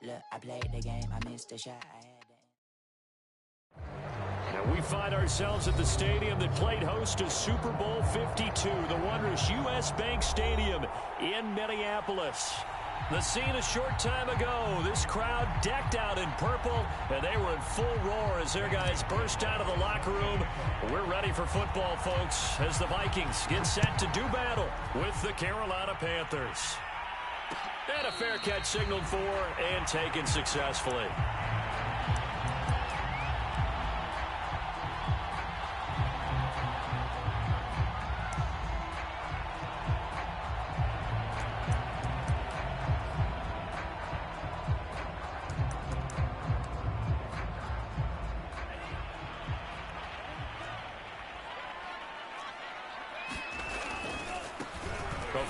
Look, I played the game, I missed the shot, I had to. And we find ourselves at the stadium that played host to Super Bowl 52, the wondrous U.S. Bank Stadium in Minneapolis. The scene a short time ago, this crowd decked out in purple, and they were in full roar as their guys burst out of the locker room. We're ready for football, folks, as the Vikings get set to do battle with the Carolina Panthers. And a fair catch signaled for and taken successfully.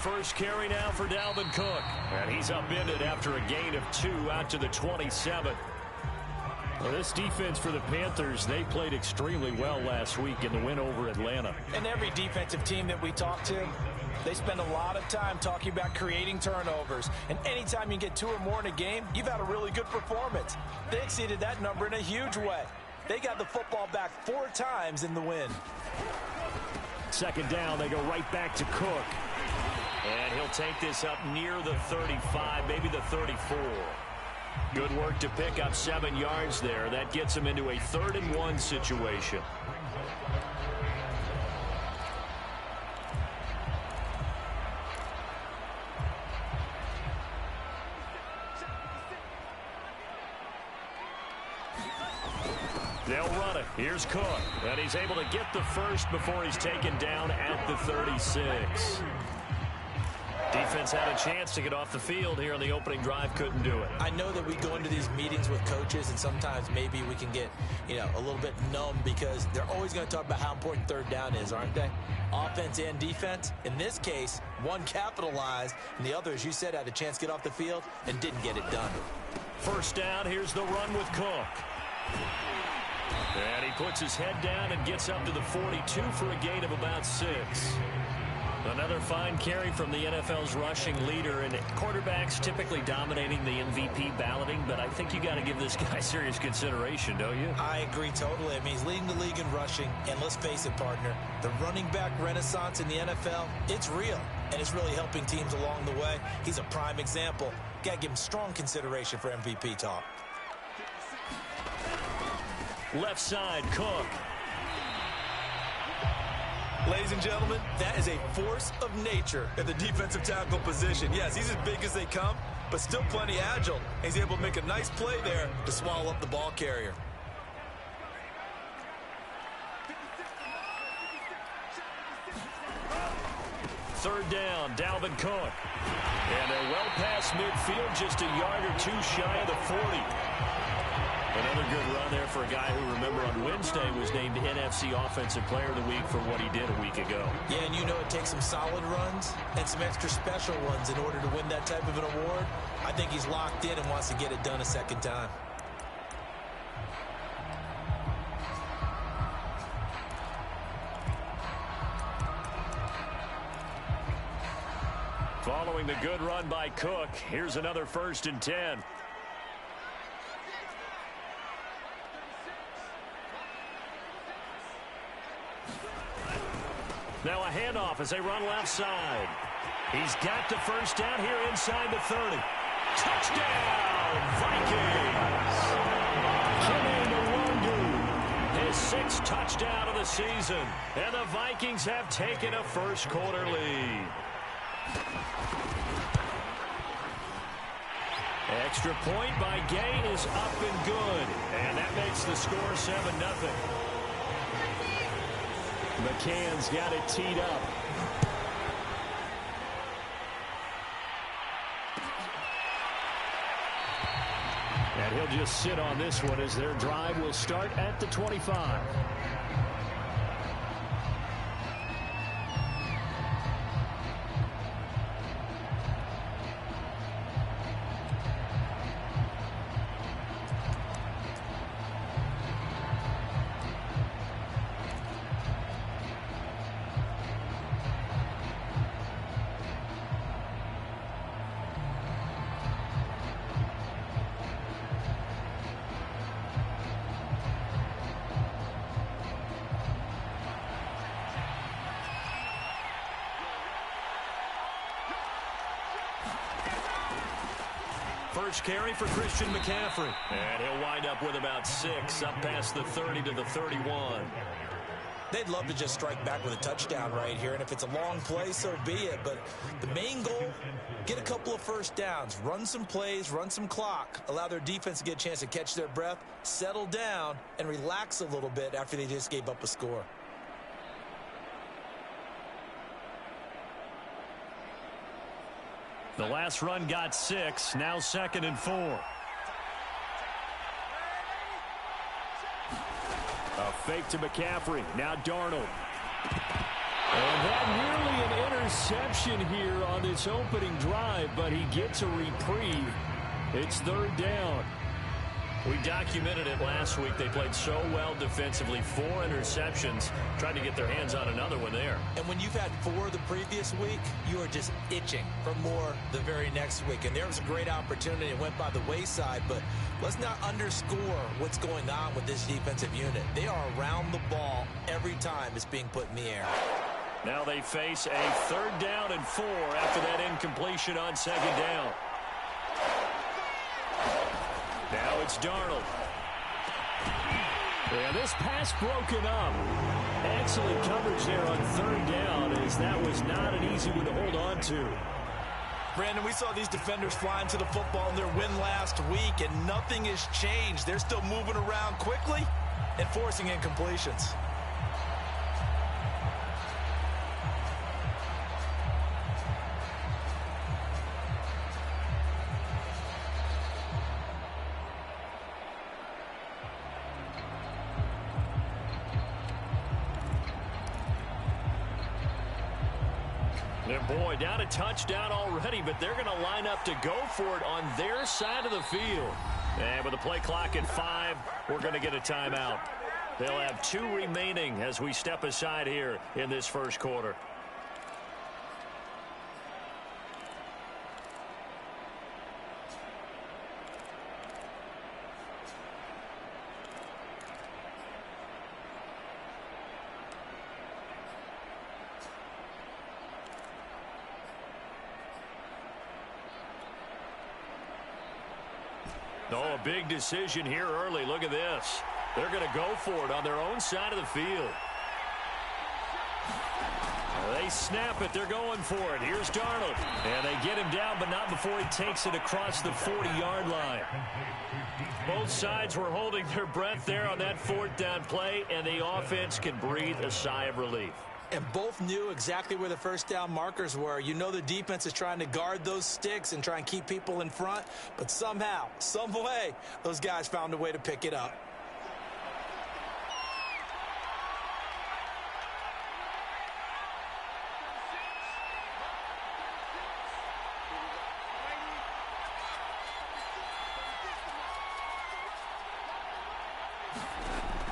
First carry now for Dalvin Cook. And he's upended after a gain of 2 out to the 27. Well, this defense for the Panthers, they played extremely well last week in the win over Atlanta. And every defensive team that we talk to, they spend a lot of time talking about creating turnovers. And anytime you get 2 or more in a game, you've had a really good performance. They exceeded that number in a huge way. They got the football back 4 times in the win. Second down, they go right back to Cook. And he'll take this up near the 35, maybe the 34. Good work to pick up 7 yards there. That gets him into a 3rd and 1 situation. They'll run it. Here's Cook. And he's able to get the first before he's taken down at the 36. Defense had a chance to get off the field here on the opening drive, couldn't do it. I know that we go into these meetings with coaches, and sometimes maybe we can get, a little bit numb because they're always going to talk about how important 3rd down is, aren't they? Offense and defense. In this case, one capitalized, and the other, as you said, had a chance to get off the field and didn't get it done. First down, here's the run with Cook. And he puts his head down and gets up to the 42 for a gain of about 6. Another fine carry from the NFL's rushing leader, and quarterbacks typically dominating the MVP balloting, but I think you got to give this guy serious consideration, don't you? I agree totally. I mean, he's leading the league in rushing, and let's face it, partner, the running back renaissance in the NFL, it's real, and it's really helping teams along the way. He's a prime example. Got to give him strong consideration for MVP talk. Left side, Cook. Ladies and gentlemen, that is a force of nature at the defensive tackle position. Yes, he's as big as they come, but still plenty agile. He's able to make a nice play there to swallow up the ball carrier. Third down, Dalvin Cook. And they're well past midfield, just a yard or 2 shy of the 40. Another good run there for a guy who, remember, on Wednesday was named NFC Offensive Player of the Week for what he did a week ago. Yeah, and it takes some solid runs and some extra special ones in order to win that type of an award. I think he's locked in and wants to get it done a second time. Following the good run by Cook, here's another 1st and 10. Now a handoff as they run left side. He's got the first down here inside the 30. Touchdown, Vikings! His 6th touchdown of the season. And the Vikings have taken a first-quarter lead. Extra point by Gay is up and good. And that makes the score 7-0. McCann's got it teed up. And he'll just sit on this one as their drive will start at the 25. first carry for Christian McCaffrey. And he'll wind up with about 6, up past the 30 to the 31. They'd love to just strike back with a touchdown right here, and if it's a long play, so be it. But the main goal, get a couple of first downs, run some plays, run some clock, allow their defense to get a chance to catch their breath, settle down, and relax a little bit after they just gave up a score. The last run got 6, now 2nd and 4. A fake to McCaffrey. Now Darnold. And that nearly an interception here on this opening drive, but he gets a reprieve. It's 3rd down. We documented it last week. They played so well defensively. 4 interceptions. Tried to get their hands on another one there. And when you've had 4 the previous week, you are just itching for more the very next week. And there was a great opportunity. It went by the wayside, but let's not underscore what's going on with this defensive unit. They are around the ball every time it's being put in the air. Now they face a 3rd down and 4 after that incompletion on 2nd down. Now it's Darnold. And this pass broken up. Excellent coverage there on 3rd down, as that was not an easy one to hold on to. Brandon, we saw these defenders flying to the football in their win last week, and nothing has changed. They're still moving around quickly and forcing incompletions. And boy, down a touchdown already, but they're going to line up to go for it on their side of the field. And with the play clock at 5, we're going to get a timeout. They'll have 2 remaining as we step aside here in this first quarter. Oh, a big decision here early. Look at this. They're going to go for it on their own side of the field. They snap it. They're going for it. Here's Darnold. And they get him down, but not before he takes it across the 40-yard line. Both sides were holding their breath there on that 4th down play, and the offense can breathe a sigh of relief. And both knew exactly where the first down markers were. You know the defense is trying to guard those sticks and try and keep people in front. But somehow, some way, those guys found a way to pick it up.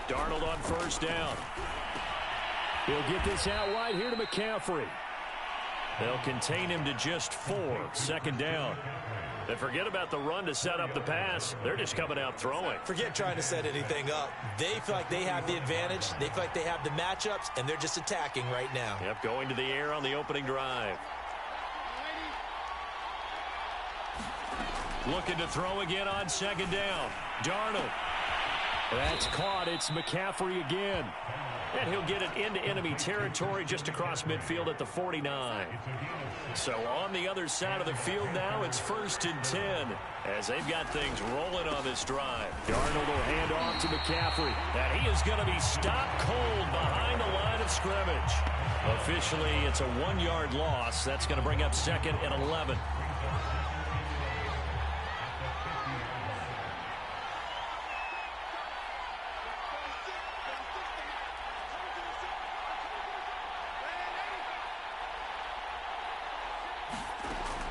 Darnold on 1st down. He'll get this out wide here to McCaffrey. They'll contain him to just 4. 2nd down. They forget about the run to set up the pass. They're just coming out throwing. Forget trying to set anything up. They feel like they have the advantage. They feel like they have the matchups, and they're just attacking right now. Yep, going to the air on the opening drive. Looking to throw again on 2nd down. Darnold. That's caught. It's McCaffrey again. And he'll get it into enemy territory just across midfield at the 49. So on the other side of the field now, it's 1st and 10 as they've got things rolling on this drive. Darnold will hand off to McCaffrey. And he is going to be stopped cold behind the line of scrimmage. Officially, it's a 1-yard loss. That's going to bring up 2nd and 11.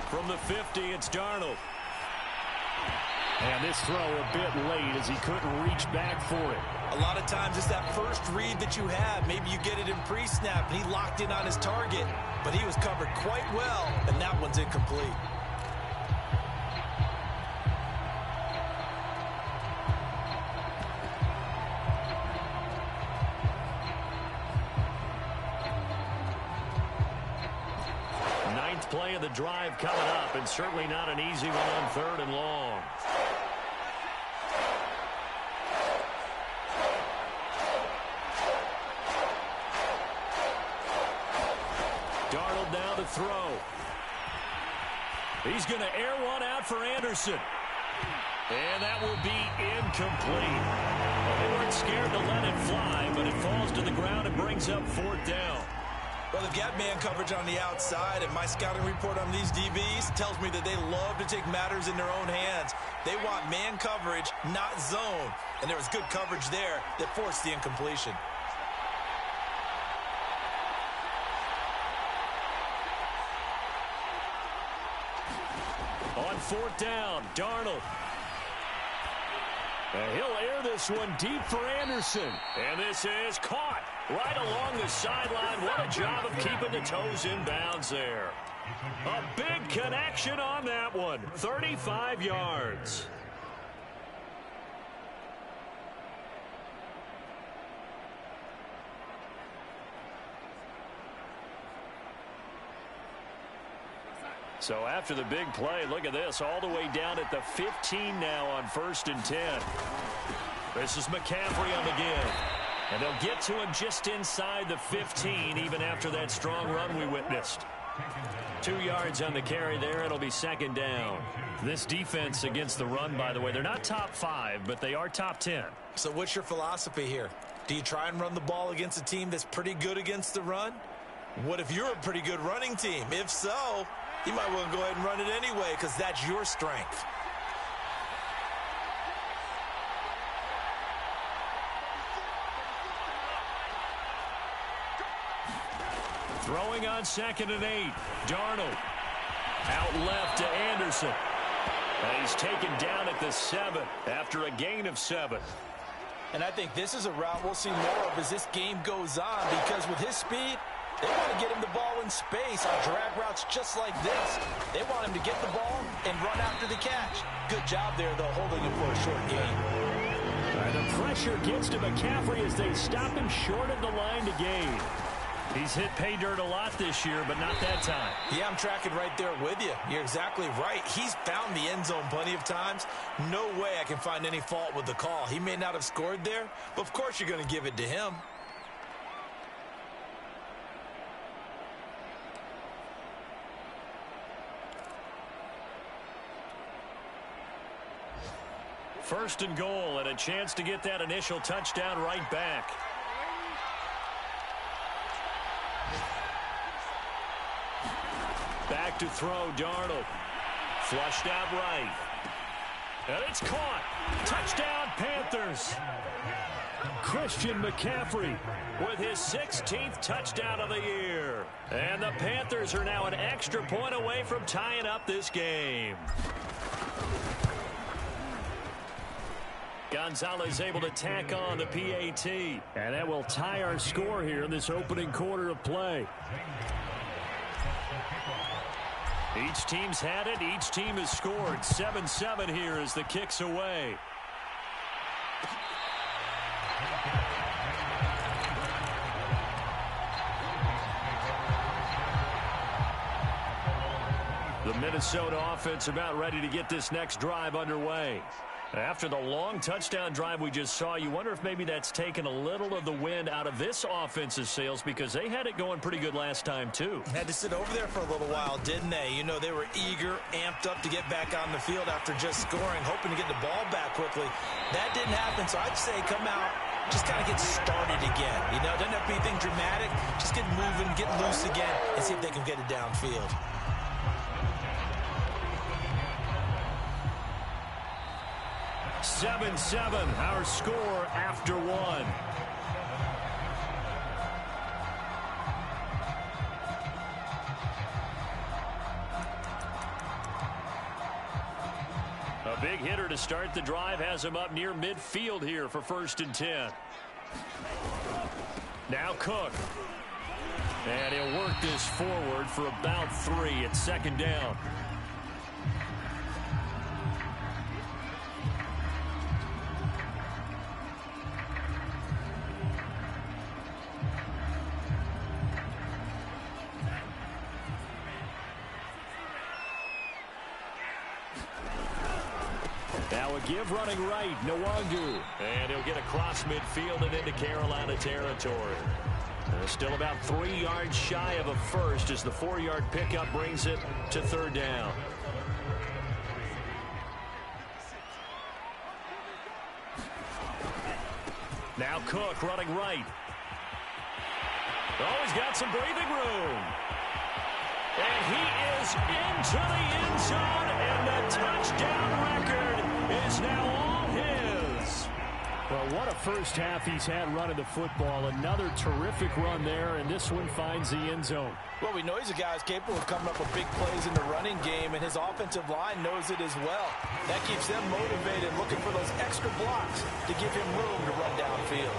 From the 50, it's Darnold. And this throw a bit late as he couldn't reach back for it. A lot of times it's that first read that you have. Maybe you get it in pre-snap, and he locked in on his target, but he was covered quite well, and that one's incomplete. fourth play of the drive coming up, and certainly not an easy one on 3rd and long. Darnold now to throw. He's going to air one out for Anderson. And that will be incomplete. Well, they weren't scared to let it fly, but it falls to the ground and brings up 4th down. Well, they've got man coverage on the outside, and my scouting report on these DBs tells me that they love to take matters in their own hands. They want man coverage, not zone. And there was good coverage there that forced the incompletion. On 4th down, Darnold. And he'll air this one deep for Anderson. And this is caught right along the sideline. What a job of keeping the toes in bounds there. A big connection on that one. 35 yards. So after the big play, look at this, all the way down at the 15 now on 1st and 10. This is McCaffrey on the give. And they'll get to him just inside the 15, even after that strong run we witnessed. 2 yards on the carry there. It'll be 2nd down. This defense against the run, by the way, they're not top 5, but they are top 10. So what's your philosophy here? Do you try and run the ball against a team that's pretty good against the run? What if you're a pretty good running team? If so, you might want to go ahead and run it anyway because that's your strength. Throwing on 2nd and 8. Darnold out left to Anderson. And he's taken down at the 7 after a gain of 7. And I think this is a route we'll see more of as this game goes on because with his speed, they want to get him the ball in space on drag routes just like this. They want him to get the ball and run after the catch. Good job there, though, holding him for a short gain. And the pressure gets to McCaffrey as they stop him short of the line to gain. He's hit pay dirt a lot this year, but not that time. Yeah, I'm tracking right there with you. You're exactly right. He's found the end zone plenty of times. No way I can find any fault with the call. He may not have scored there, but of course you're going to give it to him. First and goal, and a chance to get that initial touchdown right back. Back to throw, Darnold. Flushed out right. And it's caught. Touchdown, Panthers. Christian McCaffrey with his 16th touchdown of the year. And the Panthers are now an extra point away from tying up this game. Gonzalez able to tack on the PAT. And that will tie our score here in this opening quarter of play. Each team's had it. Each team has scored. 7-7 here as the kick's away. The Minnesota offense about ready to get this next drive underway. After the long touchdown drive we just saw, you wonder if maybe that's taken a little of the wind out of this offense's sails because they had it going pretty good last time, too. Had to sit over there for a little while, didn't they? You know, they were eager, amped up to get back on the field after just scoring, hoping to get the ball back quickly. That didn't happen, so I'd say come out, just kind of get started again. You know, doesn't have to be anything dramatic. Just get moving, get loose again, and see if they can get it downfield. Seven, our score after one. A big hitter to start the drive has him up near midfield here for 1st and 10. Now Cook. And he'll work this forward for about 3 at 2nd down. Now a give running right, Nwangu. And he'll get across midfield and into Carolina territory. Still about 3 yards shy of a first as the 4-yard pickup brings it to third down. Now Cook running right. Oh, he's got some breathing room. And he is into the end zone, and the touchdown record is now all his. Well, what a first half he's had running the football. Another terrific run there, and this one finds the end zone. Well, we know he's a guy who's capable of coming up with big plays in the running game, and his offensive line knows it as well. That keeps them motivated, looking for those extra blocks to give him room to run downfield.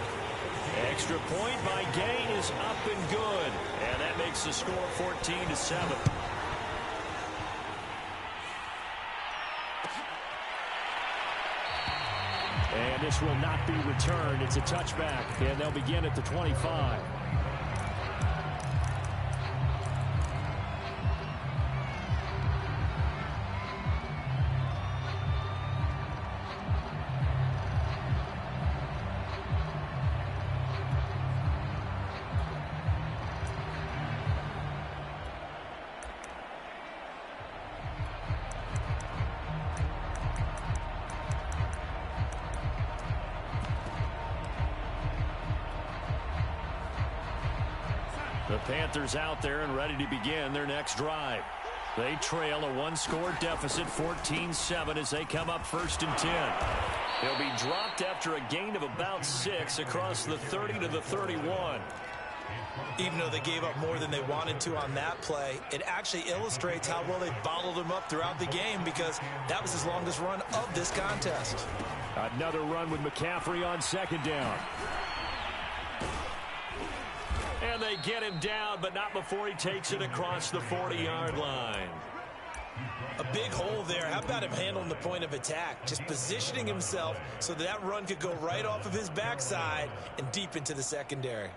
Extra point by Gay is up and good, and that makes the score 14-7. And this will not be returned. It's a touchback, and they'll begin at the 25. The Panthers out there and ready to begin their next drive. They trail a one-score deficit, 14-7, as they come up 1st and 10. They'll be dropped after a gain of about 6 across the 30 to the 31. Even though they gave up more than they wanted to on that play, it actually illustrates how well they bottled him up throughout the game, because that was his longest run of this contest. Another run with McCaffrey on 2nd down. And they get him down, but not before he takes it across the 40-yard line. A big hole there. How about him handling the point of attack? Just positioning himself so that run could go right off of his backside and deep into the secondary.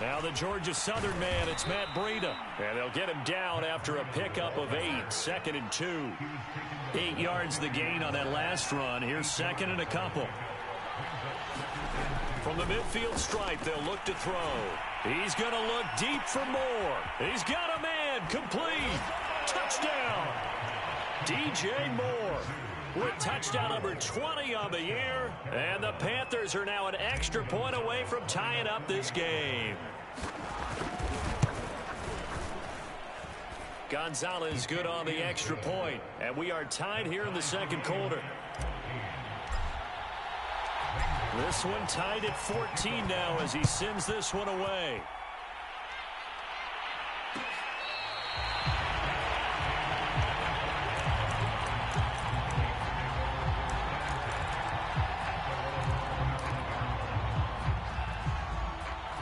Now the Georgia Southern man, it's Matt Breida. And they'll get him down after a pickup of 8, 2nd and 2. 8 yards the gain on that last run. Here's 2nd and a couple. From the midfield stripe, they'll look to throw. He's going to look deep for more. He's got a man, complete. Touchdown. DJ Moore with touchdown number 20 on the year. And the Panthers are now an extra point away from tying up this game. Gonzalez good on the extra point. And we are tied here in the 2nd quarter. This one tied at 14 now as he sends this one away.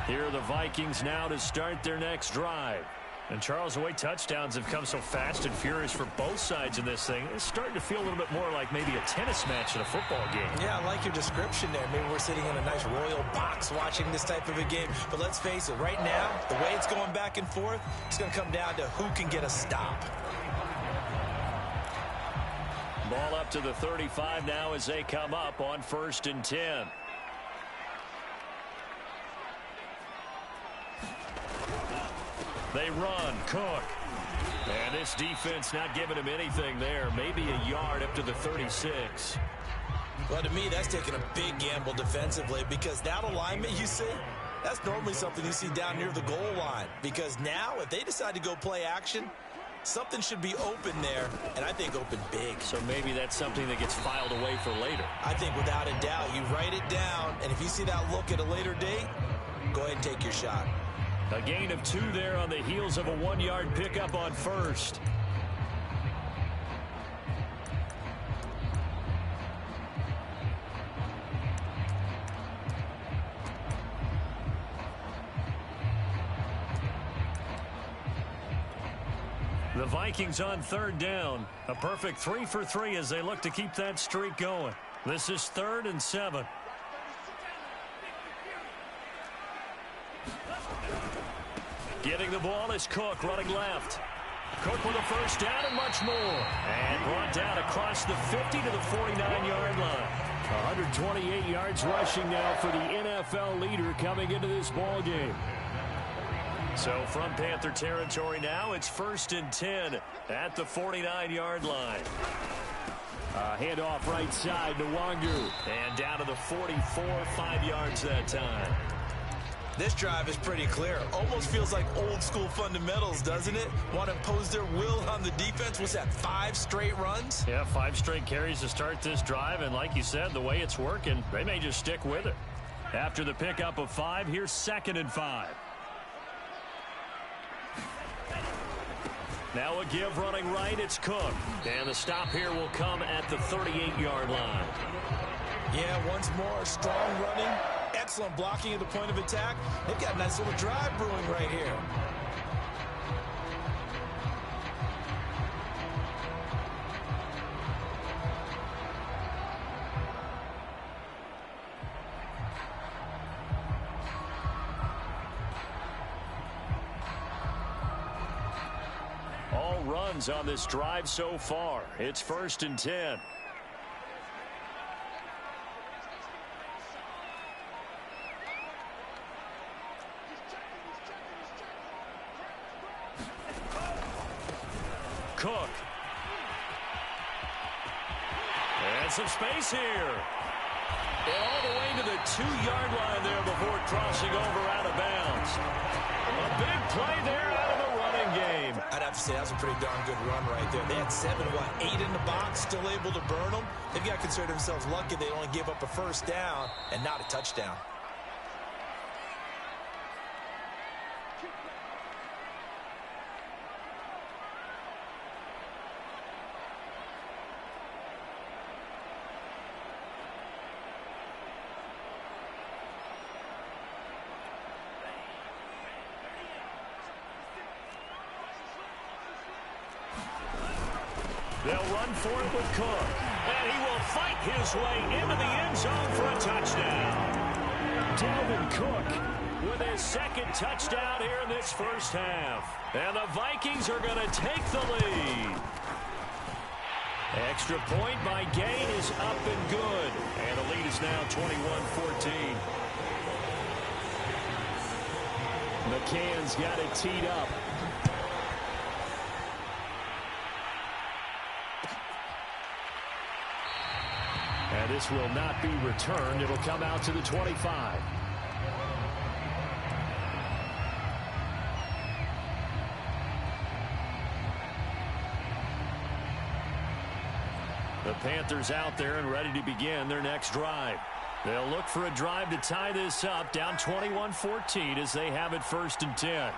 Here are the Vikings now to start their next drive. And Charles, the way touchdowns have come so fast and furious for both sides in this thing, it's starting to feel a little bit more like maybe a tennis match in a football game. Yeah, I like your description there. Maybe we're sitting in a nice royal box watching this type of a game. But let's face it, right now, the way it's going back and forth, it's going to come down to who can get a stop. Ball up to the 35 now as they come up on 1st and 10. They run, Cook. And this defense not giving him anything there. Maybe a yard up to the 36. Well, to me, that's taking a big gamble defensively, because that alignment you see, that's normally something you see down near the goal line. Because now, if they decide to go play action, something should be open there, and I think open big. So maybe that's something that gets filed away for later. I think without a doubt, you write it down, and if you see that look at a later date, go ahead and take your shot. A gain of 2 there on the heels of a 1-yard pickup on 1st. The Vikings on third down. A perfect 3 for 3 as they look to keep that streak going. This is 3rd and 7. Getting the ball is Cook running left. Cook with a first down and much more. And brought down across the 50 to the 49-yard line. 128 yards rushing now for the NFL leader coming into this ball game. So from Panther territory now, it's 1st and 10 at the 49-yard line. Handoff right side to Wangu. And down to the 44, 5 yards that time. This drive is pretty clear. Almost feels like old school fundamentals, doesn't it? Want to impose their will on the defense. What's that, 5 straight runs? Yeah, 5 straight carries to start this drive. And like you said, the way it's working, they may just stick with it. After the pickup of 5, here's 2nd and 5. Now a give running right, it's Cook. And the stop here will come at the 38-yard line. Yeah, once more, strong running, excellent blocking at the point of attack. They've got a nice little drive brewing right here. All runs on this drive so far. It's 1st and 10. Cook. And some space here. And all the way to the 2-yard line there before crossing over out of bounds. A big play there out of the running game. I'd have to say that was a pretty darn good run right there. They had 8 in the box, still able to burn them. They've got to consider themselves lucky they only gave up a first down and not a touchdown. They'll run for it with Cook. And he will fight his way into the end zone for a touchdown. Dalvin Cook with his 2nd touchdown here in this first half. And the Vikings are going to take the lead. Extra point by Gain is up and good. And the lead is now 21-14. McCann's got it teed up. And this will not be returned. It'll come out to the 25. The Panthers out there and ready to begin their next drive. They'll look for a drive to tie this up, down 21-14 as they have it 1st and 10.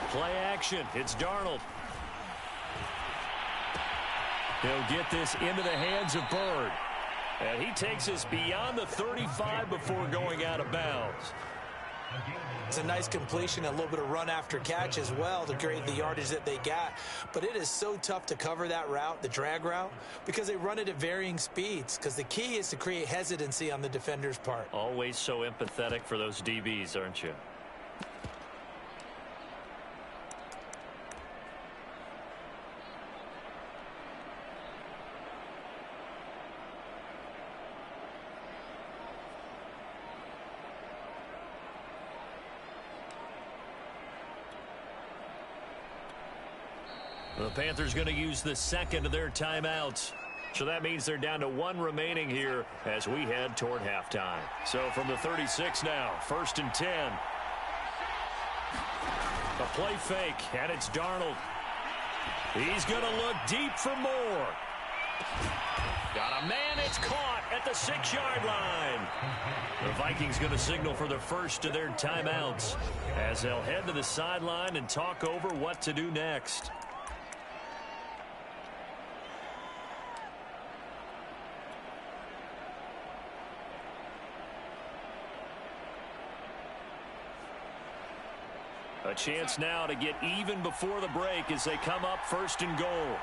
Play action. It's Darnold. He'll get this into the hands of Bird. And he takes us beyond the 35 before going out of bounds. It's a nice completion, a little bit of run after catch as well to create the yardage that they got. But it is so tough to cover that route, the drag route, because they run it at varying speeds. Because the key is to create hesitancy on the defender's part. Always so empathetic for those DBs, aren't you? The Panthers going to use the 2nd of their timeouts. So that means they're down to 1 remaining here as we head toward halftime. So from the 36 now, 1st and 10. A play fake, and it's Darnold. He's going to look deep for more. Got a man, it's caught at the 6-yard line. The Vikings going to signal for the first of their timeouts as they'll head to the sideline and talk over what to do next. A chance now to get even before the break as they come up first and goal.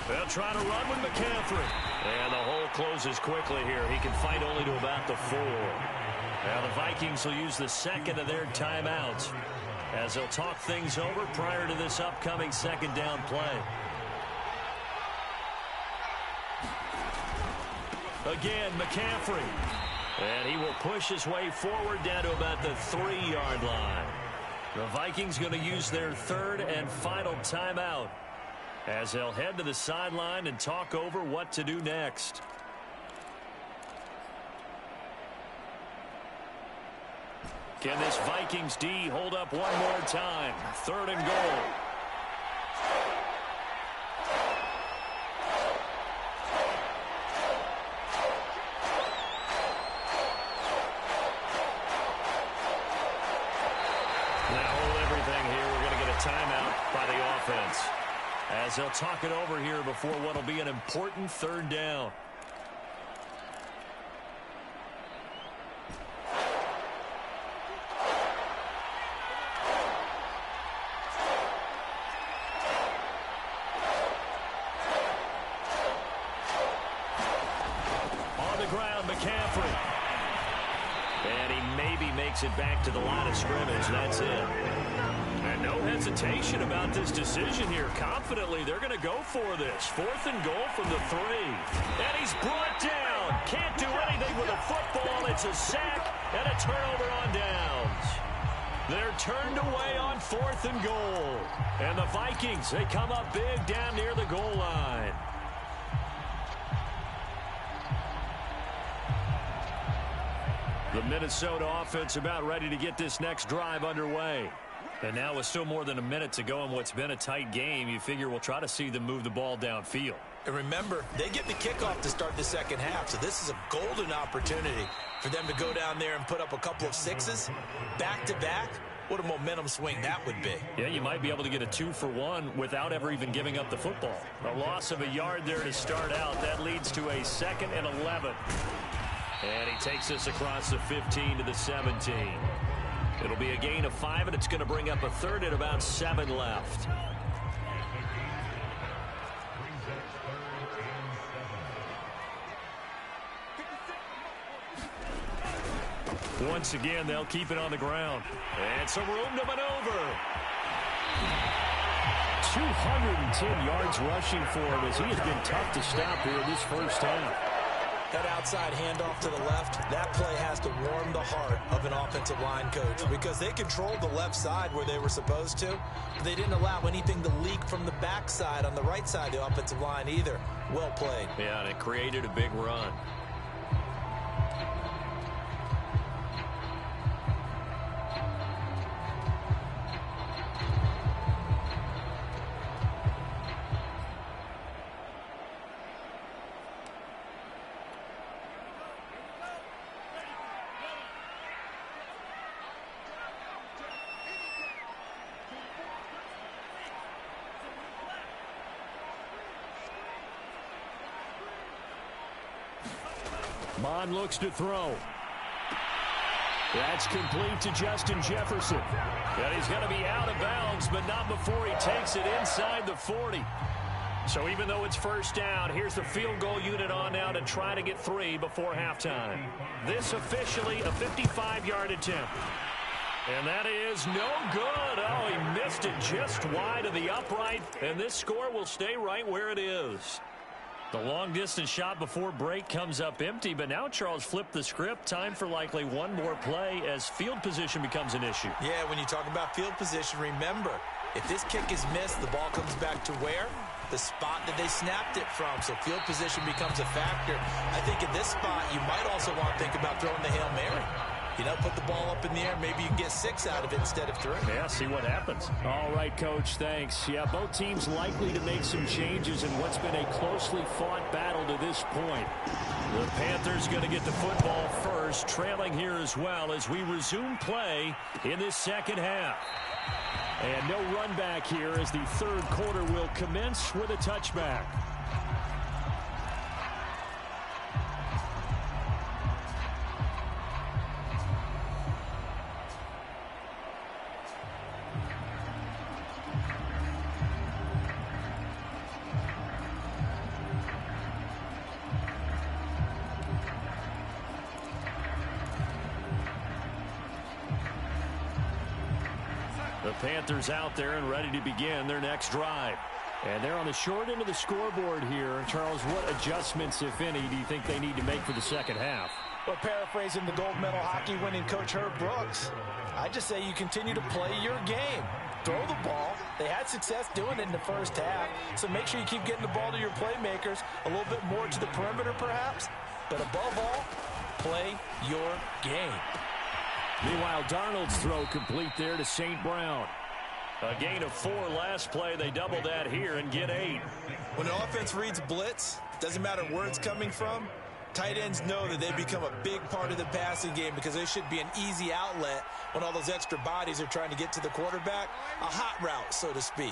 They'll try to run with McCaffrey. And the hole closes quickly here. He can fight only to about the 4. Now the Vikings will use the second of their timeouts as they'll talk things over prior to this upcoming second down play. Again, McCaffrey. And he will push his way forward down to about the 3-yard line. The Vikings going to use their third and final timeout as they'll head to the sideline and talk over what to do next. Can this Vikings D hold up one more time? Third and goal. Timeout by the offense as they'll talk it over here before what will be an important third down. On the ground, McCaffrey. And he maybe makes it back to the line of scrimmage. That's it. And no hesitation about this decision here. Confidently, they're going to go for this. Fourth and goal from the 3. And he's brought down. Can't do anything with a football. It's a sack and a turnover on downs. They're turned away on fourth and goal. And the Vikings, they come up big down near the goal line. The Minnesota offense about ready to get this next drive underway. And now with still more than a minute to go in what's been a tight game, you figure we'll try to see them move the ball downfield. And remember, they get the kickoff to start the second half, so this is a golden opportunity for them to go down there and put up a couple of 6s back-to-back. What a momentum swing that would be. Yeah, you might be able to get a 2-for-1 without ever even giving up the football. A loss of a yard there to start out. That leads to a 2nd and 11. And he takes this across the 15 to the 17. It'll be a gain of 5, and it's going to bring up a third and about 7 left. Once again, they'll keep it on the ground. And some room to maneuver. 210 yards rushing for him as he has been tough to stop here this first half. That outside handoff to the left, that play has to warm the heart of an offensive line coach because they controlled the left side where they were supposed to. But they didn't allow anything to leak from the backside on the right side of the offensive line either. Well played. Yeah, and it created a big run. Bond looks to throw. That's complete to Justin Jefferson. And he's going to be out of bounds, but not before he takes it inside the 40. So even though it's first down, here's the field goal unit on now to try to get 3 before halftime. This officially a 55-yard attempt. And that is no good. Oh, he missed it just wide of the upright, and this score will stay right where it is. The long-distance shot before break comes up empty, but now Charles flipped the script. Time for likely one more play as field position becomes an issue. Yeah, when you talk about field position, remember, if this kick is missed, the ball comes back to where? The spot that they snapped it from. So field position becomes a factor. I think at this spot, you might also want to think about throwing the Hail Mary. You know, put the ball up in the air. Maybe you can get 6 out of it instead of 3. Yeah, see what happens. All right, Coach, thanks. Yeah, both teams likely to make some changes in what's been a closely fought battle to this point. The Panthers going to get the football first, trailing here as well as we resume play in this second half. And no run back here as the third quarter will commence with a touchback. The Panthers out there and ready to begin their next drive. And they're on the short end of the scoreboard here. Charles, what adjustments, if any, do you think they need to make for the second half? Well, paraphrasing the gold medal hockey winning coach Herb Brooks, I just say you continue to play your game. Throw the ball. They had success doing it in the first half, so make sure you keep getting the ball to your playmakers, a little bit more to the perimeter perhaps, but above all, play your game. Meanwhile, Darnold's throw complete there to St. Brown. A gain of 4 last play. They double that here and get 8. When an offense reads blitz, doesn't matter where it's coming from, tight ends know that they become a big part of the passing game because they should be an easy outlet when all those extra bodies are trying to get to the quarterback. A hot route, so to speak.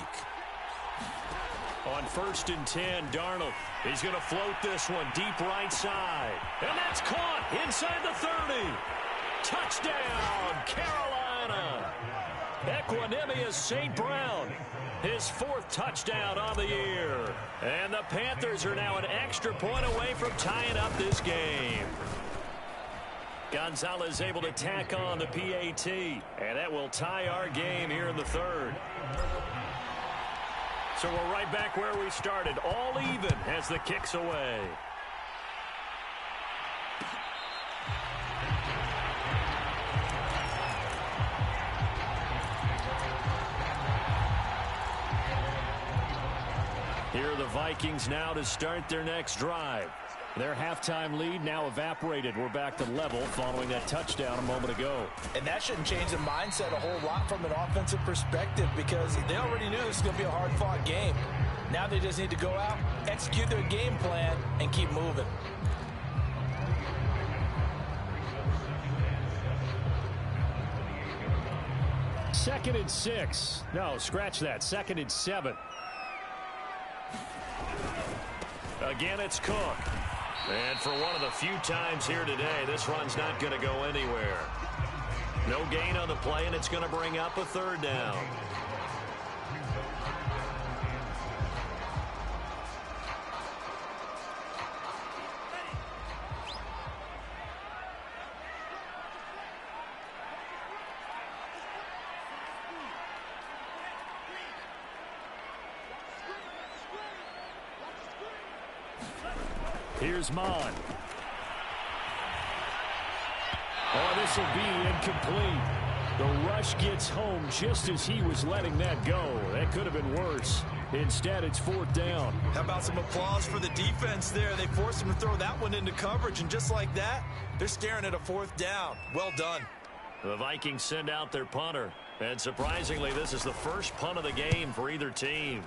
On 1st and 10, Darnold. He's going to float this one deep right side. And that's caught inside the 30. Touchdown, Carolina. Equanimous St. Brown. His 4th touchdown on the year. And the Panthers are now an extra point away from tying up this game. Gonzalez able to tack on the PAT. And that will tie our game here in the 3rd. So we're right back where we started. All even as the kick's away. Here are the Vikings now to start their next drive. Their halftime lead now evaporated. We're back to level following that touchdown a moment ago. And that shouldn't change the mindset a whole lot from an offensive perspective because they already knew this was going to be a hard-fought game. Now they just need to go out, execute their game plan, and keep moving. Second and 6. No, scratch that. 2nd and 7. Again, it's Cook. And for one of the few times here today, this run's not going to go anywhere. No gain on the play, and it's going to bring up a 3rd down. Here's Mon. Oh, this will be incomplete. The rush gets home just as he was letting that go. That could have been worse. Instead, it's 4th down. How about some applause for the defense there? They forced him to throw that one into coverage, and just like that, they're staring at a 4th down. Well done. The Vikings send out their punter. And surprisingly, this is the first punt of the game for either team.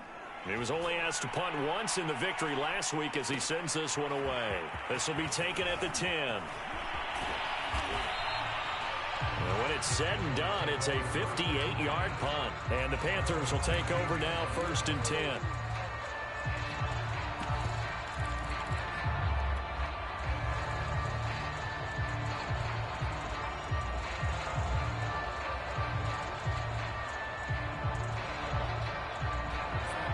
He was only asked to punt once in the victory last week as he sends this one away. This will be taken at the 10. And when it's said and done, it's a 58-yard punt. And the Panthers will take over now 1st and 10.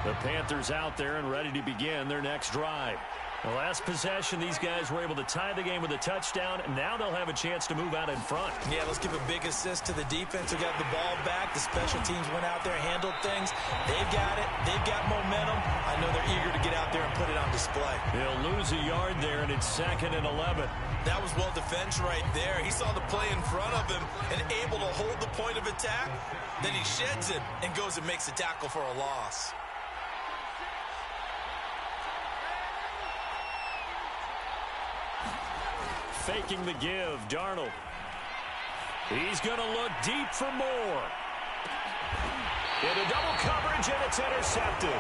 The Panthers out there and ready to begin their next drive. The last possession, these guys were able to tie the game with a touchdown, and now they'll have a chance to move out in front. Yeah, let's give a big assist to the defense who got the ball back. The special teams went out there, handled things. They've got it. They've got momentum. I know they're eager to get out there and put it on display. They'll lose a yard there, and it's 2nd and 11. That was well defense right there. He saw the play in front of him and able to hold the point of attack. Then he sheds it and goes and makes a tackle for a loss. Faking the give, Darnold. He's going to look deep for more. Into double coverage, and it's intercepted.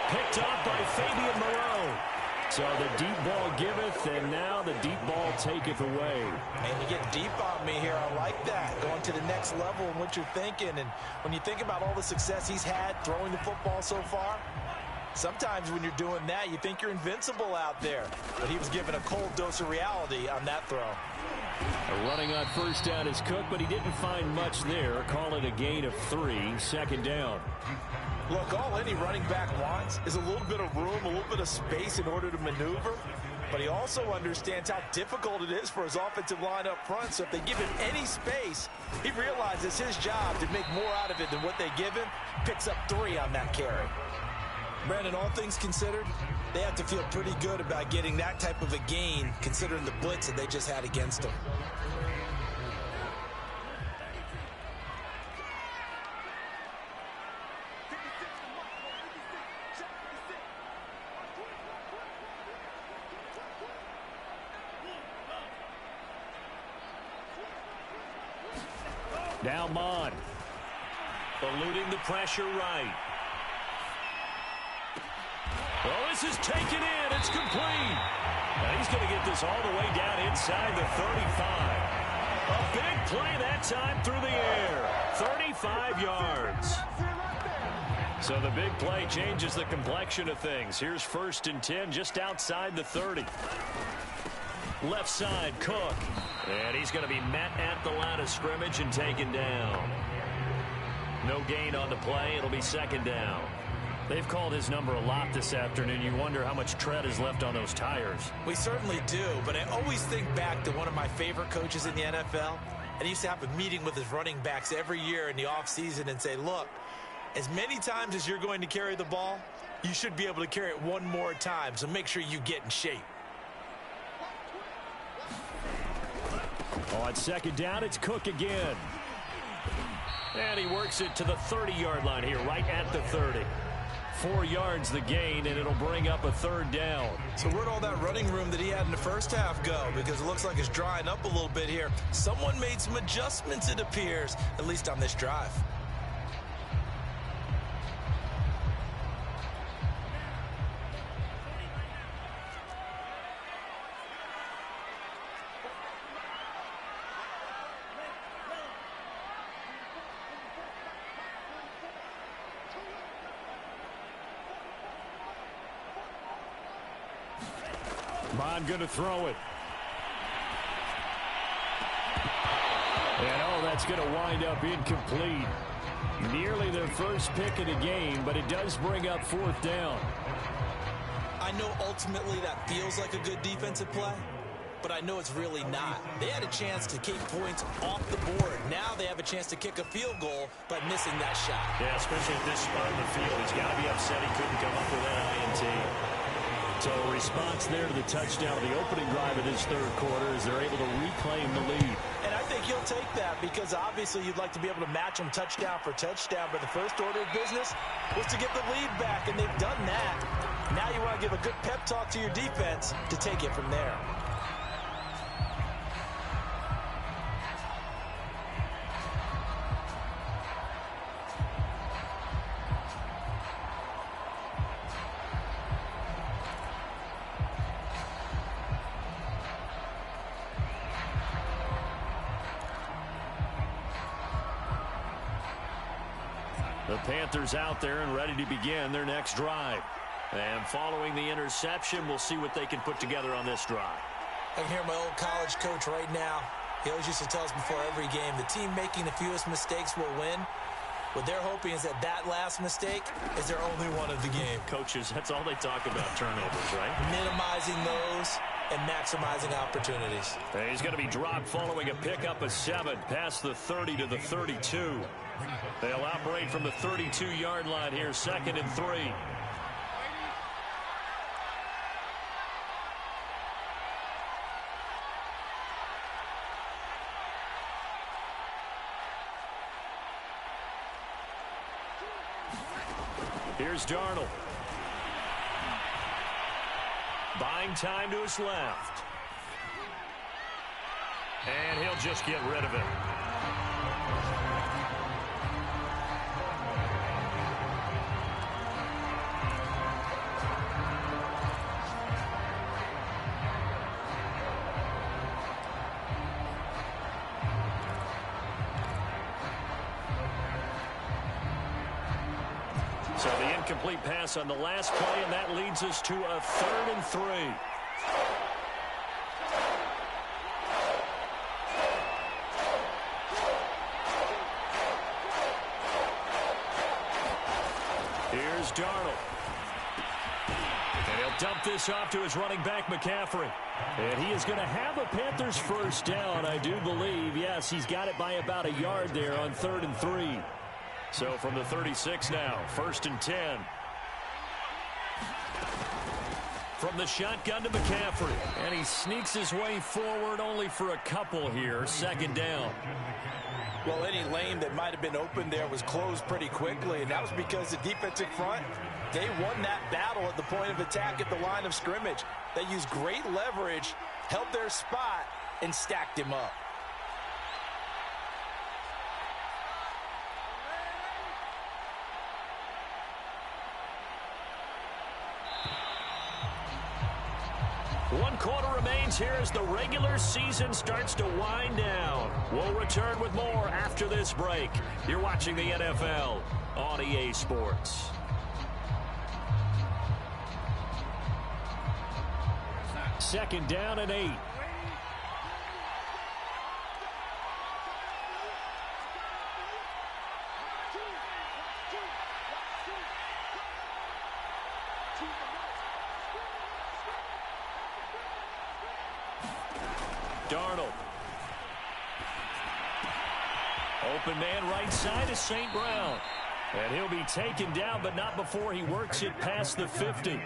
Picked off by Fabian Moreau. So the deep ball giveth, and now the deep ball taketh away. And you get deep on me here. I like that. Going to the next level in what you're thinking. And when you think about all the success he's had throwing the football so far, sometimes when you're doing that, you think you're invincible out there. But he was given a cold dose of reality on that throw. Running on 1st down is Cook, but he didn't find much there. Call it a gain of 3, 2nd down. Look, all any running back wants is a little bit of room, a little bit of space in order to maneuver. but he also understands how difficult it is for his offensive line up front. So if they give him any space, he realizes it's his job to make more out of it than what they give him. Picks up 3 on that carry. Brandon, all things considered, they have to feel pretty good about getting that type of a gain, considering the blitz that they just had against them. Now Mon. Eluding the pressure right. Oh, this is taken in. It's complete. And he's going to get this all the way down inside the 35. A big play that time through the air. 35 yards. So the big play changes the complexion of things. Here's 1st and 10 just outside the 30. Left side, Cook. And he's going to be met at the line of scrimmage and taken down. No gain on the play. It'll be 2nd down. They've called his number a lot this afternoon. You wonder how much tread is left on those tires. We certainly do, but I always think back to one of my favorite coaches in the NFL. And he used to have a meeting with his running backs every year in the offseason and say, look, as many times as you're going to carry the ball, you should be able to carry it one more time, so make sure you get in shape. On 2nd down, it's Cook again. And he works it to the 30-yard line here, right at the 30. 4 yards the gain, and it'll bring up a 3rd down. So where'd all that running room that he had in the first half go? Because it looks like it's drying up a little bit here. Someone made some adjustments, it appears, at least on this drive. Bond going to throw it. And oh, that's going to wind up incomplete. Nearly their first pick of the game, but it does bring up 4th down. I know ultimately that feels like a good defensive play, but I know it's really not. They had a chance to keep points off the board. Now they have a chance to kick a field goal by missing that shot. Yeah, especially at this spot in the field. He's got to be upset he couldn't come up with that INT. So a response there to the touchdown of the opening drive of this 3rd quarter as they're able to reclaim the lead. And I think he'll take that because obviously you'd like to be able to match them touchdown for touchdown, but the first order of business was to get the lead back, and they've done that. Now you want to give a good pep talk to your defense to take it from there. The Panthers out there and ready to begin their next drive. And following the interception, we'll see what they can put together on this drive. I can hear my old college coach right now. He always used to tell us before every game, the team making the fewest mistakes will win. What they're hoping is that last mistake is their only one of the game. Coaches, that's all they talk about, turnovers, right? Minimizing those and maximizing opportunities. And he's going to be dropped following a pickup of 7 past the 30 to the 32. They'll operate from the 32-yard line here, 2nd and 3. Here's Darnold. Buying time to his left. And he'll just get rid of it. So the incomplete pass on the last play, and that leads us to a 3rd and 3. Here's Darnold. And he'll They'll dump this off to his running back, McCaffrey. And he is going to have a Panthers first down, I do believe. Yes, he's got it by about a yard there on 3rd and 3. So from the 36 now, 1st and 10. From the shotgun to McCaffrey. And he sneaks his way forward only for a couple here. 2nd down. Well, any lane that might have been open there was closed pretty quickly, and that was because the defensive front, they won that battle at the point of attack at the line of scrimmage. They used great leverage, held their spot, and stacked him up. One quarter remains here as the regular season starts to wind down. We'll return with more after this break. You're watching the NFL on EA Sports. Second down and 8. Darnold. Open man right side is St. Brown. And he'll be taken down, but not before he works it past the 50.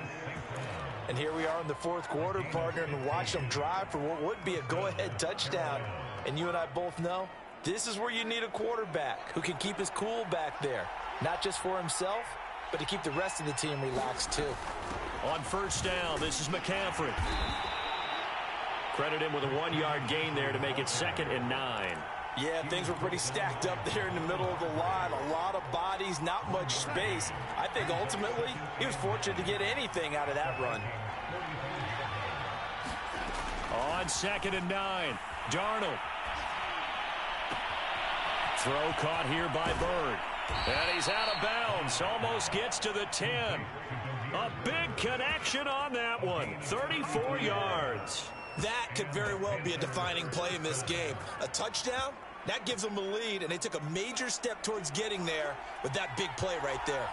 And here we are in the 4th quarter, partner, and watch them drive for what would be a go-ahead touchdown. And you and I both know this is where you need a quarterback who can keep his cool back there. Not just for himself, but to keep the rest of the team relaxed too. On 1st down, this is McCaffrey. Credit him with a 1-yard gain there to make it 2nd and 9. Yeah, things were pretty stacked up there in the middle of the line. A lot of bodies, not much space. I think ultimately he was fortunate to get anything out of that run. On 2nd and 9, Darnold. Throw caught here by Bird. And he's out of bounds. Almost gets to the 10. A big connection on that one. 34 yards. That could very well be a defining play in this game. A touchdown, that gives them the lead, and they took a major step towards getting there with that big play right there.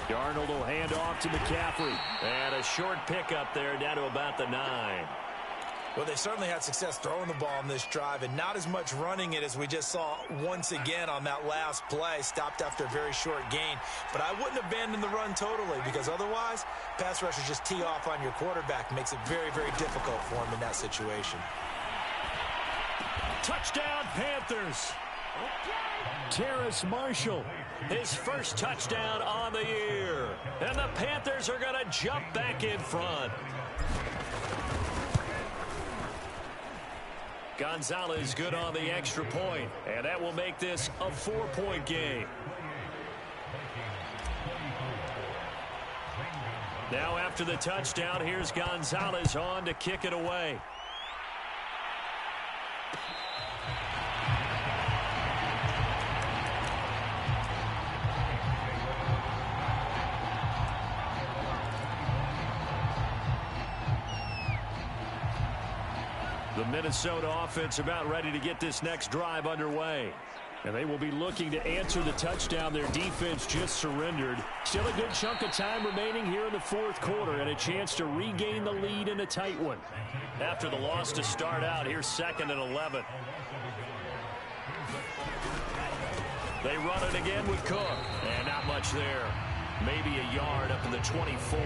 Darnold will hand off to McCaffrey. And a short pickup there down to about the 9. Well, they certainly had success throwing the ball on this drive and not as much running it as we just saw once again on that last play. Stopped after a very short gain. But I wouldn't abandon the run totally because otherwise, pass rushers just tee off on your quarterback. Makes it very, very difficult for him in that situation. Touchdown, Panthers. Terrace Marshall. His first touchdown on the year. And the Panthers are going to jump back in front. Gonzalez good on the extra point, and that will make this a 4-point game. Now after the touchdown, here's Gonzalez on to kick it away. The Minnesota offense about ready to get this next drive underway. And they will be looking to answer the touchdown their defense just surrendered. Still a good chunk of time remaining here in the 4th quarter and a chance to regain the lead in a tight one. After the loss to start out, here's 2nd and 11. They run it again with Cook. And not much there. Maybe a yard up in the 24.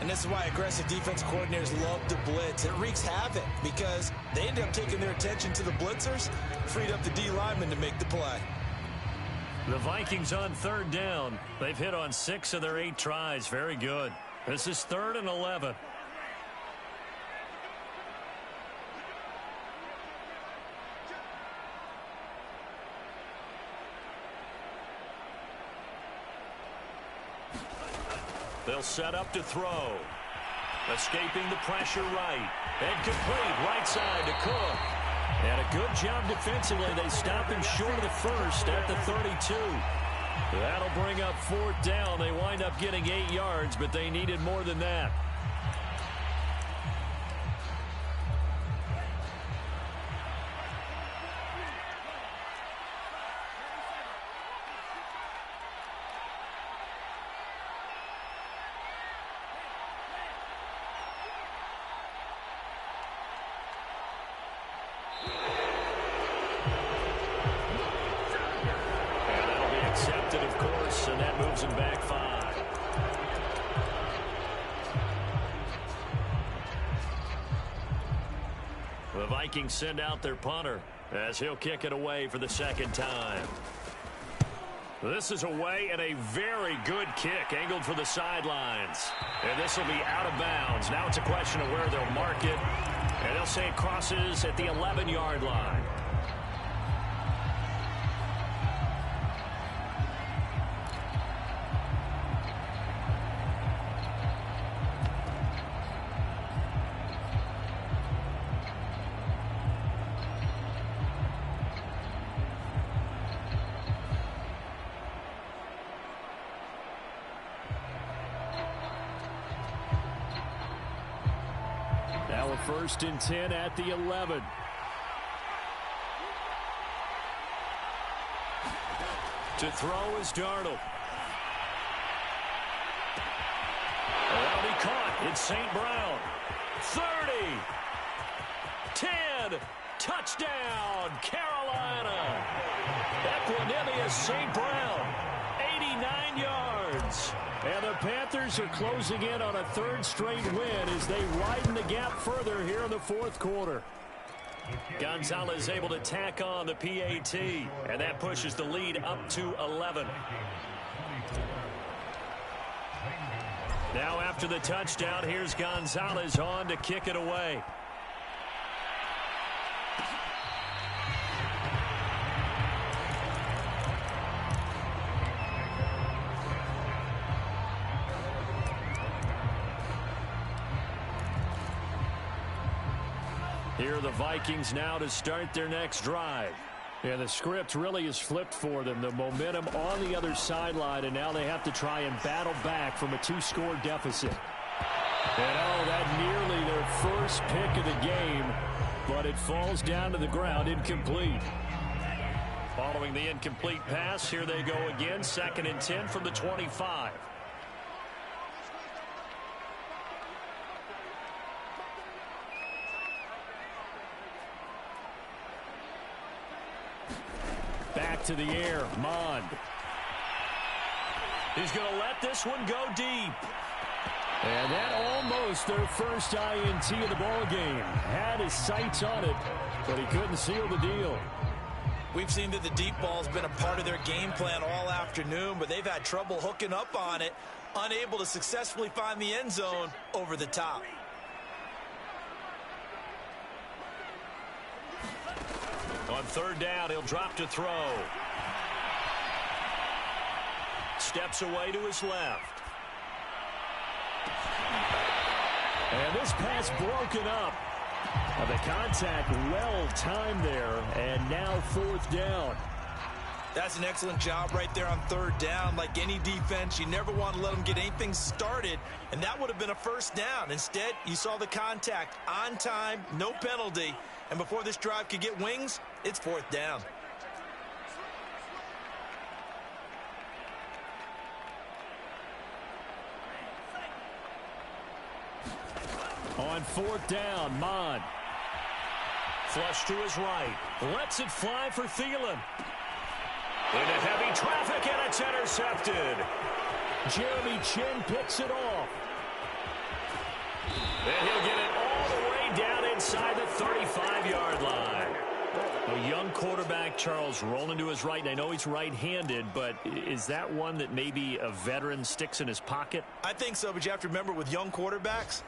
And this is why aggressive defense coordinators love to blitz. It wreaks havoc because they end up taking their attention to the blitzers, freed up the D lineman to make the play. The Vikings on 3rd down. They've hit on 6 of their 8 tries. Very good. This is 3rd and 11. They'll set up to throw. Escaping the pressure right. And complete right side to Cook. And a good job defensively. They stop him short of the first at the 32. That'll bring up 4th down. They wind up getting 8 yards, but they needed more than that. and that moves them back 5. The Vikings send out their punter as he'll kick it away for the second time. This is away and a very good kick angled for the sidelines. And this will be out of bounds. Now it's a question of where they'll mark it. And they'll say it crosses at the 11-yard line. Now a 1st and 10 at the 11. To throw is Darnold. That'll be caught. It's St. Brown. 30. 10. Touchdown, Carolina. Equanimous St. Brown. 89 yards. And the Panthers are closing in on a 3rd straight win as they widen the gap further here in the 4th quarter. Gonzalez able to tack on the PAT, and that pushes the lead up to 11. Now after the touchdown, here's Gonzalez on to kick it away. Here are the Vikings now to start their next drive. Yeah, the script really is flipped for them. The momentum on the other sideline, and now they have to try and battle back from a 2-score deficit. And oh, that nearly their first pick of the game, but it falls down to the ground incomplete. Following the incomplete pass, here they go again, 2nd and 10 from the 25. Back to the air, Mond. He's going to let this one go deep. And that almost their first INT of the ball game. Had his sights on it, but he couldn't seal the deal. We've seen that the deep ball's been a part of their game plan all afternoon, but they've had trouble hooking up on it, unable to successfully find the end zone over the top. On 3rd down, he'll drop to throw. Steps away to his left. And this pass broken up. The contact well timed there, and now 4th down. That's an excellent job right there on 3rd down. Like any defense, you never want to let them get anything started, and that would have been a 1st down. Instead, you saw the contact on time, no penalty, and before this drive could get wings, it's 4th down. On 4th down, Mond. Flush to his right. Lets it fly for Thielen. Into heavy traffic, and it's intercepted. Jeremy Chin picks it off. And he'll get it all the way down inside the 35-yard line. A young quarterback, Charles, rolling to his right. And I know he's right-handed, but is that one that maybe a veteran sticks in his pocket? I think so, but you have to remember with young quarterbacks,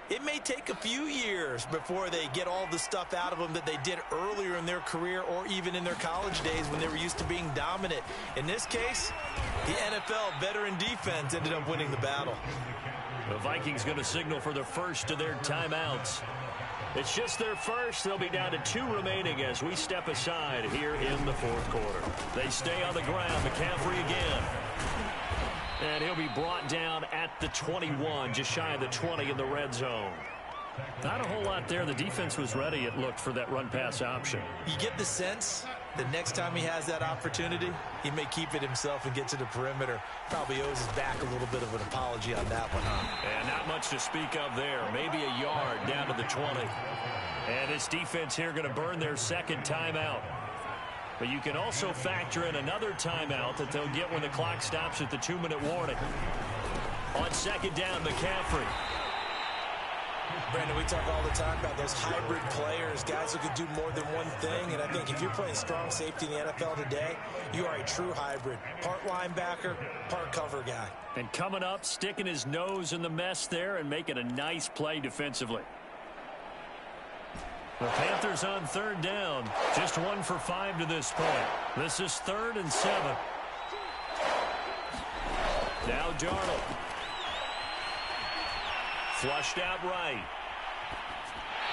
it may take a few years before they get all the stuff out of them that they did earlier in their career or even in their college days when they were used to being dominant. In this case, the NFL veteran defense ended up winning the battle. The Vikings going to signal for the first of their timeouts. It's just their first. They'll be down to 2 remaining as we step aside here in the 4th quarter. They stay on the ground. McCaffrey again. And he'll be brought down at the 21, just shy of the 20 in the red zone. Not a whole lot there. The defense was ready, it looked, for that run-pass option. You get the sense that next time he has that opportunity, he may keep it himself and get to the perimeter. Probably owes his back a little bit of an apology on that one, huh? And not much to speak of there. Maybe a yard down to the 20. And this defense here going to burn their second timeout. But you can also factor in another timeout that they'll get when the clock stops at the 2-minute warning. On second down, McCaffrey. Brandon, we talk all the time about those hybrid players, guys who can do more than one thing. And I think if you're playing strong safety in the NFL today, you are a true hybrid. Part linebacker, part cover guy. And coming up, sticking his nose in the mess there and making a nice play defensively. The Panthers on third down. Just 1 for 5 to this point. This is 3rd and 7. Now Darnold. Flushed out right.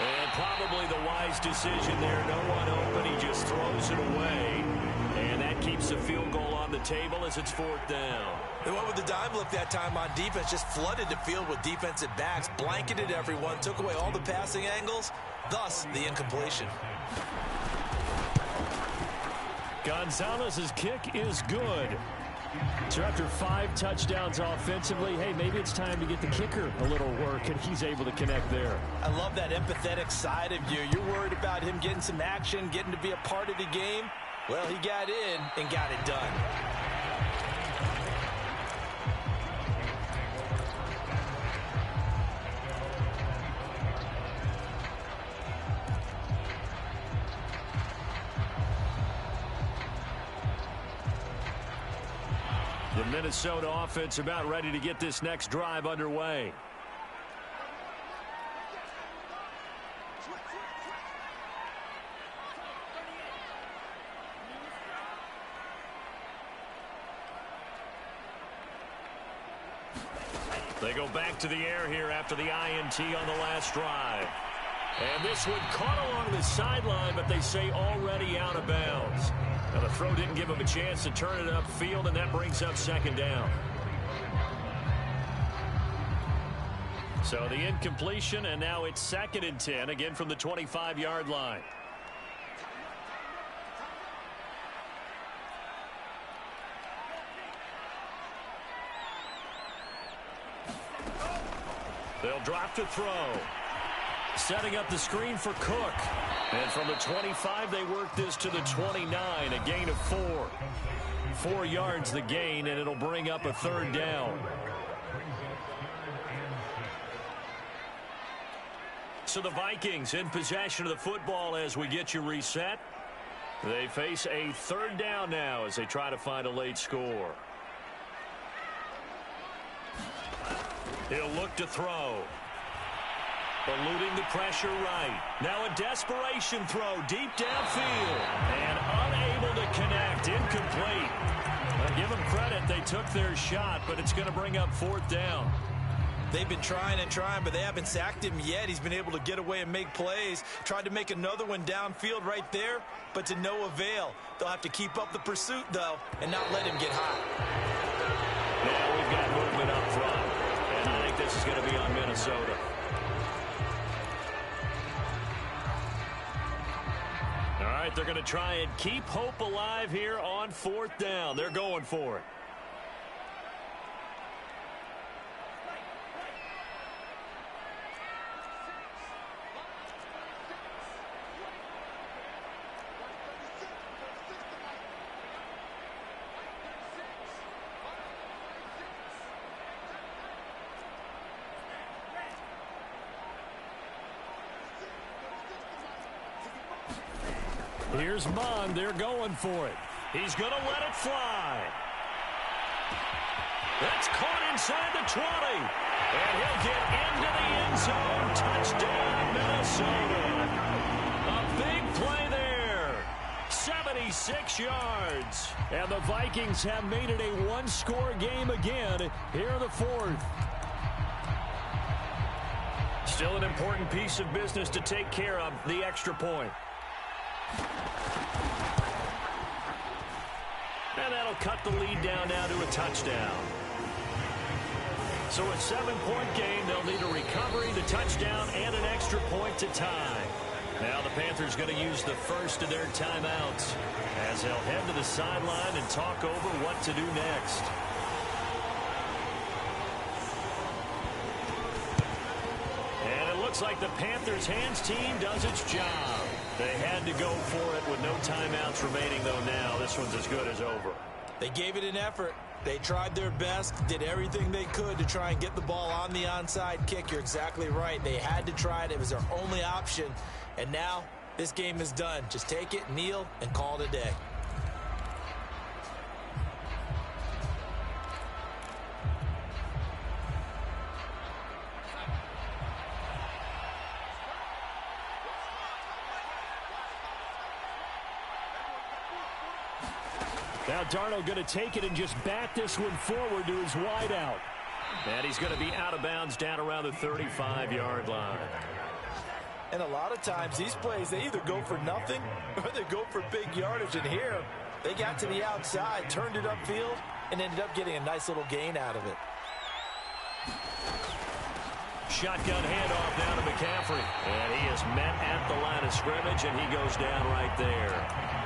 And probably the wise decision there. No one open. He just throws it away. And that keeps the field goal on the table as it's 4th down. They went with the dime look that time on defense. Just flooded the field with defensive backs. Blanketed everyone. Took away all the passing angles. Thus, the incompletion. Gonzalez's kick is good. So after 5 touchdowns offensively, hey, maybe it's time to get the kicker a little work, and he's able to connect there. I love that empathetic side of you. You're worried about him getting some action, getting to be a part of the game. Well, he got in and got it done. The Minnesota offense about ready to get this next drive underway. They go back to the air here after the INT on the last drive. And this one caught along the sideline, but they say already out of bounds. Now, the throw didn't give him a chance to turn it upfield, and that brings up 2nd down. So the incompletion, and now it's 2nd and 10, again from the 25-yard line. They'll drop to throw. Setting up the screen for Cook. And from the 25, they work this to the 29, a gain of 4. 4 yards the gain, and it'll bring up a 3rd down. So the Vikings in possession of the football as we get you reset. They face a 3rd down now as they try to find a late score. He'll look to throw. Eluding the pressure right. Now a desperation throw deep downfield. And unable to connect. Incomplete. Now give them credit. They took their shot, but it's going to bring up 4th down. They've been trying and trying, but they haven't sacked him yet. He's been able to get away and make plays. Tried to make another one downfield right there, but to no avail. They'll have to keep up the pursuit, though, and not let him get hot. Now we've got movement up front. And I think this is going to be on Minnesota. All right, they're going to try and keep hope alive here on 4th down. They're going for it. Here's Mond. They're going for it. He's going to let it fly. That's caught inside the 20. And he'll get into the end zone. Touchdown, Minnesota. A big play there. 76 yards. And the Vikings have made it a one-score game again here in the 4th. Still an important piece of business to take care of, the extra point. And that'll cut the lead down now to a touchdown. So a 7-point game, they'll need a recovery, the touchdown, and an extra point to tie. Now the Panthers going to use the first of their timeouts as they'll head to the sideline and talk over what to do next. And it looks like the Panthers' hands team does its job. They had to go for it with no timeouts remaining, though. Now this one's as good as over. They gave it an effort. They tried their best, did everything they could to try and get the ball on the onside kick. You're exactly right. They had to try it. It was their only option. And now this game is done. Just take it, kneel, and call it a day. Now Darnold going to take it and just bat this one forward to his wideout. And he's going to be out of bounds down around the 35-yard line. And a lot of times these plays, they either go for nothing or they go for big yardage. And here, they got to the outside, turned it upfield, and ended up getting a nice little gain out of it. Shotgun handoff down to McCaffrey. And he is met at the line of scrimmage, and he goes down right there.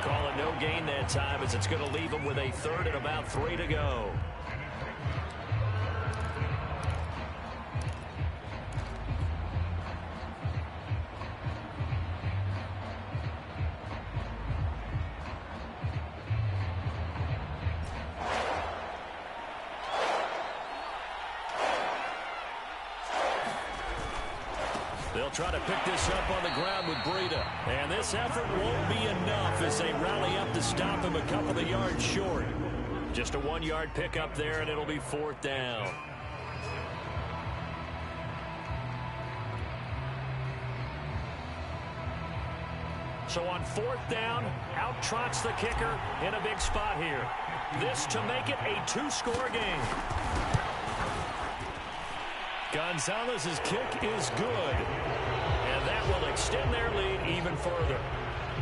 Call it no gain that time, as it's going to leave him with a third and about 3 to go. They'll try to pick this up on the ground with Breida. And this effort won't be enough as they rally up to stop him a couple of yards short. Just a 1-yard pickup there, and it'll be 4th down. So on 4th down, out trots the kicker in a big spot here. This to make it a 2-score game. Gonzalez's kick is good, and that will extend their lead even further.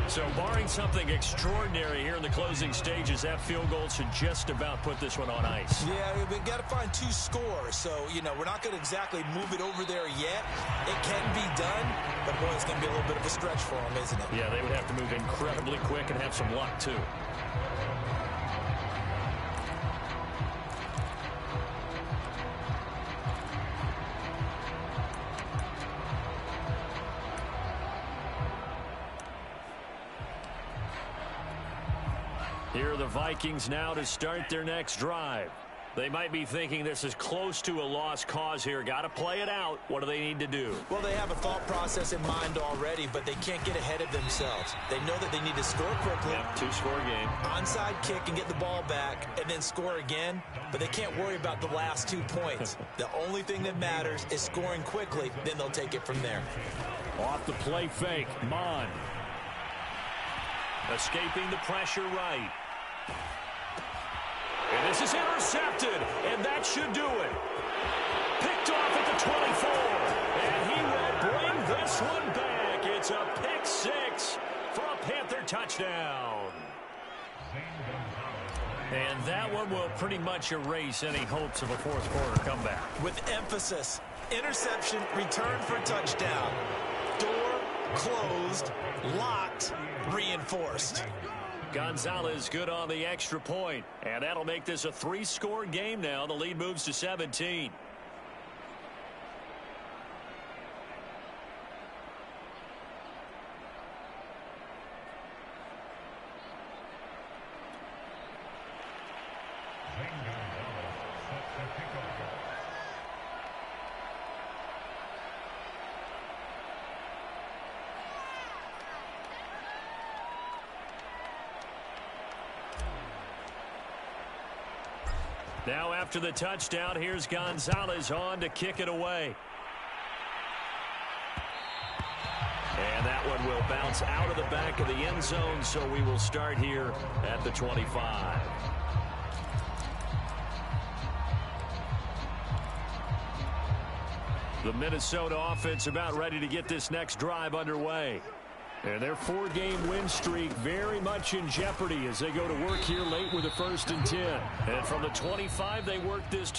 So barring something extraordinary here in the closing stages, that field goal should just about put this one on ice. Yeah, we've got to find 2 scores. So, we're not going to exactly move it over there yet. It can be done, but boy, it's going to be a little bit of a stretch for them, isn't it? Yeah, they would have to move incredibly quick and have some luck, too. Here are the Vikings now to start their next drive. They might be thinking this is close to a lost cause here. Got to play it out. What do they need to do? Well, they have a thought process in mind already, but they can't get ahead of themselves. They know that they need to score quickly. Yep, 2-score game. Onside kick and get the ball back and then score again, but they can't worry about the last 2 points. The only thing that matters is scoring quickly, then they'll take it from there. Off the play fake, Mon. Escaping the pressure right. And this is intercepted, and that should do it. Picked off at the 24, and he will bring this one back. It's a pick 6 for a Panther touchdown. And that one will pretty much erase any hopes of a fourth-quarter comeback. With emphasis, interception, return for touchdown. Door closed, locked, reinforced. Gonzalez good on the extra point, and that'll make this a 3-score game now. The lead moves to 17. Now after the touchdown, here's Gonzalez on to kick it away. And that one will bounce out of the back of the end zone, so we will start here at the 25. The Minnesota offense about ready to get this next drive underway. And their 4-game win streak very much in jeopardy as they go to work here late with a 1st and 10. And from the 25, they work this